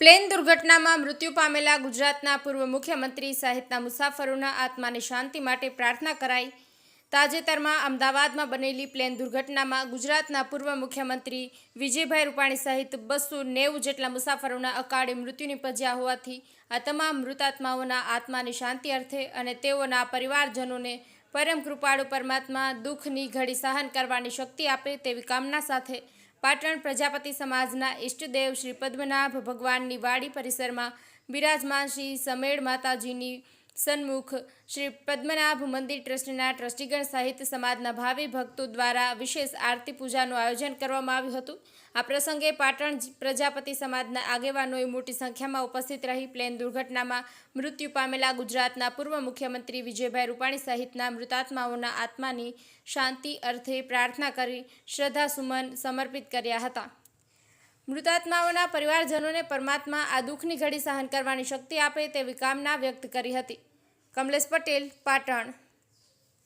Plane દુર્ઘટનામાં મૃત્યુ પામેલા ગુજરાતના પૂર્વ મુખ્યમંત્રી સહિતના મુસાફરોના આત્માની શાંતિ માટે પ્રાર્થના કરાઈ। તાજેતરમાં અમદાવાદમાં બનેલી પ્લેન દુર્ઘટનામાં ગુજરાતના પૂર્વ મુખ્યમંત્રી વિજયભાઈ રૂપાણી સહિત 290 જેટલા મુસાફરોના અકાળે મૃત્યુ નિપજ્યા હોવાથી આ તમામ મૃતાત્માઓના આત્માની શાંતિ અર્થે અને તેઓના પરિવારજનોને પરમ કૃપાળુ પરમાત્મા દુઃખની ઘડી સહન કરવાની શક્તિ આપે તેવી કામના સાથે પાટણ પ્રજાપતિ સમાજના ઇષ્ટદેવ શ્રી પદ્મનાભ ભગવાનની વાડી પરિસરમાં બિરાજમાન શ્રી સમેળ માતાજીની સન્મુખ શ્રી પદ્મનાભ મંદિર ટ્રસ્ટના ટ્રસ્ટીગણ સહિત સમાજના ભાવિ ભક્તો દ્વારા વિશેષ આરતી પૂજાનું આયોજન કરવામાં આવ્યું હતું। આ પ્રસંગે પાટણ પ્રજાપતિ સમાજના આગેવાનોએ મોટી સંખ્યામાં ઉપસ્થિત રહી પ્લેન દુર્ઘટનામાં મૃત્યુ પામેલા ગુજરાતના પૂર્વ મુખ્યમંત્રી વિજયભાઈ રૂપાણી સહિતના મૃતાત્માઓના આત્માની શાંતિ અર્થે પ્રાર્થના કરી શ્રદ્ધાસુમન સમર્પિત કર્યા હતા। મૃતાત્માઓના પરિવારજનોને પરમાત્મા આ દુઃખની ઘડી સહન કરવાની શક્તિ આપે તેવી કામના વ્યક્ત કરી હતી। કમલેશ પટેલ, પાટણ।